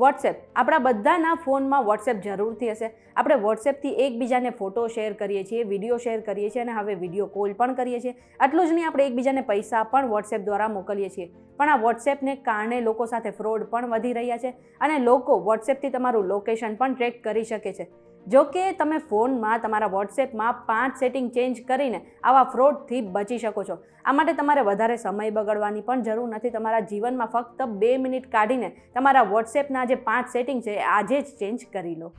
WhatsApp આપણા બધાના ફોનમાં વોટ્સએપ જરૂરથી હશે. આપણે વોટ્સએપથી એકબીજાને ફોટો શેર કરીએ છીએ, વિડીયો શેર કરીએ છીએ અને હવે વિડીયો કોલ પણ કરીએ છીએ. આટલું જ નહીં, આપણે એકબીજાને પૈસા પણ વોટ્સએપ દ્વારા મોકલીએ છીએ. પણ આ વોટ્સએપને કારણે લોકો સાથે ફ્રોડ પણ વધી રહ્યા છે અને લોકો વોટ્સએપથી તમારું લોકેશન પણ ટ્રેક કરી શકે છે. જો કે તમે ફોનમાં તમારા વોટ્સએપમાં 5 સેટિંગ ચેન્જ કરીને આવા ફ્રોડથી બચી શકો છો. આ માટે તમારે વધારે સમય બગાડવાની પણ જરૂર નથી. તમારા જીવનમાં ફક્ત 2 મિનિટ કાઢીને તમારા વોટ્સએપના જે 5 સેટિંગ છે એ આજે જ ચેન્જ કરી લો.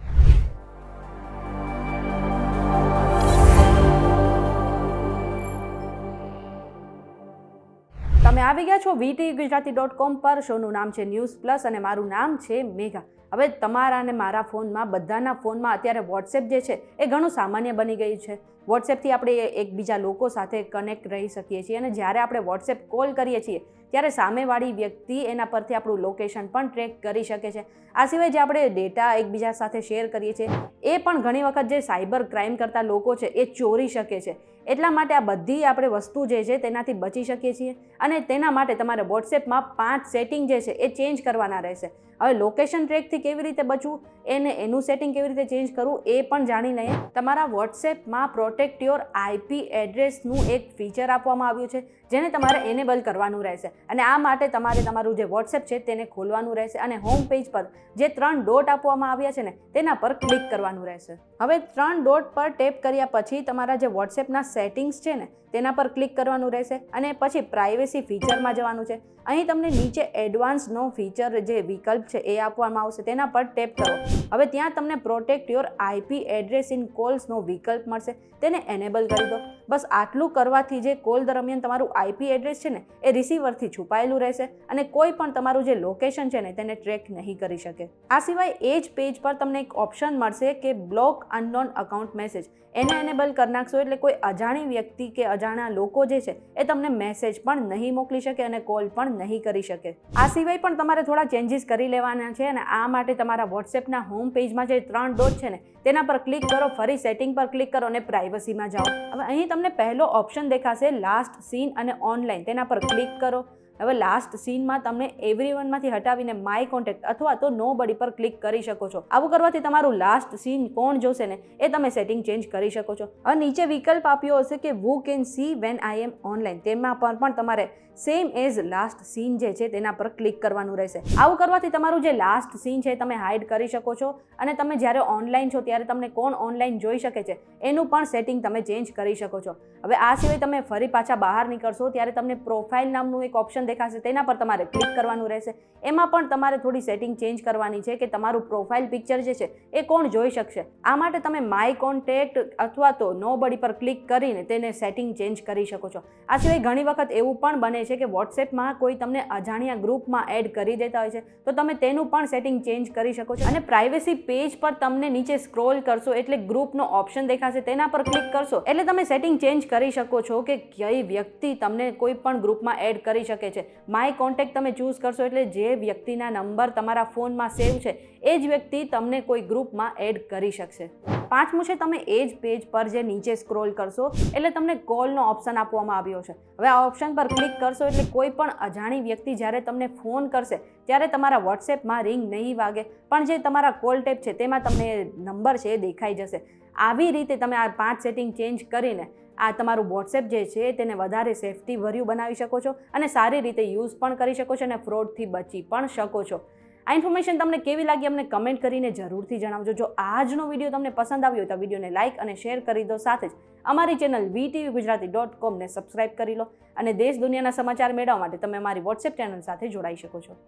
તમે આવી ગયા છો VTVGujarati.com પર. શોનું નામ છે ન્યૂઝ પ્લસ અને મારું નામ છે મેઘા. હવે તમારા અને મારા ફોનમાં, બધાના ફોનમાં અત્યારે વોટ્સએપ જે છે એ ઘણું સામાન્ય બની ગયું છે. વોટ્સએપથી આપણે એકબીજા લોકો સાથે કનેક્ટ રહી શકીએ છીએ અને જ્યારે આપણે વોટ્સએપ કોલ કરીએ છીએ ત્યારે સામેવાળી વ્યક્તિ એના પરથી આપણું લોકેશન પણ ટ્રેક કરી શકે છે. આ સિવાય જે આપણે ડેટા એકબીજા સાથે શેર કરીએ છીએ એ પણ ઘણી વખત જે સાયબર ક્રાઇમ કરતા લોકો છે એ ચોરી શકે છે. એટલા માટે આ બધી આપણે વસ્તુ જે છે તેનાથી બચી શકીએ છીએ અને તેના માટે તમારે વોટ્સએપમાં 5 સેટિંગ જે છે એ ચેન્જ કરવાના રહેશે. હવે લોકેશન ટ્રેકથી કેવી રીતે બચવું એનું સેટિંગ કેવી રીતે ચેન્જ કરવું એ પણ જાણી લઈએ. તમારા વોટ્સએપમાં પ્રોટેક્ટ યોર IP એડ્રેસનું એક ફીચર આપવામાં આવ્યું છે જેને તમારે એનેબલ કરવાનું રહેશે અને આ માટે તમારે તમારું જે વોટ્સએપ છે તેને ખોલવાનું રહેશે અને હોમ પેજ પર જે 3 ડોટ આપવામાં આવ્યા છે ને તેના પર ક્લિક કરવાનું રહેશે. હવે 3 ડોટ પર ટેપ કર્યા પછી તમારા જે વોટ્સએપના સેટિંગ્સ છે ને તેના પર ક્લિક કરવાનું રહેશે અને પછી પ્રાઇવેસી ફીચરમાં જવાનું છે. અહીં તમને નીચે એડવાન્સનો ફીચર જે વિકલ્પ છે એ આપવામાં આવશે, તેના પર ટેપ કરો. હવે ત્યાં તમને protect your IP address in કોલ્સનો વિકલ્પ મળશે, તેને એનેબલ કરી દો. બસ આટલું કરવાથી જે કોલ દરમિયાન તમારું IP એડ્રેસ છે ને એ રિસીવરથી છુપાયેલું રહેશે અને કોઈ પણ તમારું જે લોકેશન છે ને તેને ટ્રેક નહીં કરી શકે. આ સિવાય એ જ પેજ પર તમને એક ઓપ્શન મળશે કે બ્લોક અનનોન અકાઉન્ટ મેસેજ. એને એનેબલ કરી નાખશો એટલે કોઈ અજાણી વ્યક્તિ કે અજાણા લોકો જે છે એ તમને મેસેજ પણ નહીં મોકલી શકે અને કોલ પણ નહીં કરી શકે. આ સિવાય પણ તમારે થોડા ચેન્જીસ કરી લેવાના છે અને આ માટે તમારા વોટ્સએપના હોમ પેજમાં જે 3 ડોટ છે ને તેના પર ક્લિક કરો, ફરી સેટિંગ પર ક્લિક કરો અને પ્રાઇવસીમાં જાઓ. હવે અહીં તમને પહેલો ઓપ્શન દેખાશે લાસ્ટ સીન અને ઓનલાઈન, તેના પર ક્લિક કરો. હવે લાસ્ટ સીનમાં તમને એવરીવનમાંથી હટાવીને માય કોન્ટેક્ટ અથવા તો નો બડી પર ક્લિક કરી શકો છો. આવું કરવાથી તમારું લાસ્ટ સીન કોણ જોશે ને એ તમે સેટિંગ ચેન્જ કરી શકો છો. હવે નીચે વિકલ્પ આપ્યો હશે કે who can see when I am online, તેમાં પર પણ તમારે સેમ એઝ લાસ્ટ સીન જે છે તેના પર ક્લિક કરવાનું રહેશે. આવું કરવાથી તમારું જે લાસ્ટ સીન છે તમે હાઇડ કરી શકો છો અને તમે જ્યારે ઓનલાઈન છો ત્યારે તમને કોણ ઓનલાઈન જોઈ શકે છે એનું પણ સેટિંગ તમે ચેન્જ કરી શકો છો. હવે આ સિવાય તમે ફરી પાછા બહાર નીકળશો ત્યારે તમને પ્રોફાઇલ નામનું એક ઓપ્શન દેખાશે, તેના પર તમારે ક્લિક કરવાનું રહેશે. એમાં પણ તમારે થોડી સેટિંગ ચેન્જ કરવાની છે કે તમારું પ્રોફાઇલ પિક્ચર જે છે એ કોણ જોઈ શકશે. આ માટે તમે માય કોન્ટેક્ટ અથવા તો નો બડી પર ક્લિક કરીને તેને સેટિંગ ચેન્જ કરી શકો છો. આ સિવાય ઘણી વખત એવું પણ બને છે કે વોટ્સએપમાં કોઈ તમને અજાણ્યા ગ્રુપમાં એડ કરી દેતા હોય છે તો તમે તેનું પણ સેટિંગ ચેન્જ કરી શકો છો અને પ્રાઇવેસી પેજ પર તમને નીચે સ્ક્રોલ કરશો એટલે ગ્રુપનો ઓપ્શન દેખાશે, તેના પર ક્લિક કરશો એટલે તમે સેટિંગ ચેન્જ કરી શકો છો કે કઈ વ્યક્તિ તમને કોઈ પણ ગ્રુપમાં એડ કરી શકે છે. માય કોન્ટેક્ટ તમે ચૂઝ કરશો એટલે જે વ્યક્તિના નંબર તમારા ફોનમાં સેવ છે એ જ વ્યક્તિ તમને કોઈ ગ્રુપમાં એડ કરી શકશે. 5મું છે તમે એ જ પેજ પર જે નીચે સ્ક્રોલ કરશો એટલે તમને કોલનો ઓપ્શન આપવામાં આવ્યો છે. હવે આ ઓપ્શન પર ક્લિક કરશો એટલે કોઈ પણ અજાણી વ્યક્તિ જ્યારે તમને ફોન કરશે ત્યારે તમારા વોટ્સએપમાં રિંગ નહીં વાગે પણ જે તમારા કોલ ટેપ છે તેમાં તમને નંબર છે એ દેખાઈ જશે. આવી રીતે તમે આ 5 સેટિંગ ચેન્જ કરીને આ તમારું વોટ્સએપ જે છે તેને વધારે સેફટી ભર્યું બનાવી શકો છો અને સારી રીતે યુઝ પણ કરી શકો છો અને ફ્રોડથી બચી પણ શકો છો. આ ઇન્ફોર્મેશન તમને કેવી લાગી અમને કમેન્ટ કરીને જરૂરથી જણાવજો. જો આજનો વિડીયો તમને પસંદ આવ્યો હોય તો વિડીયોને લાઇક અને શેર કરી દો. સાથે જ અમારી ચેનલ VTVGujarati.com ને સબસ્ક્રાઇબ કરી લો અને દેશ દુનિયાના સમાચાર મેળવવા માટે તમે અમારી વોટ્સએપ ચેનલ સાથે જોડાઈ શકો છો.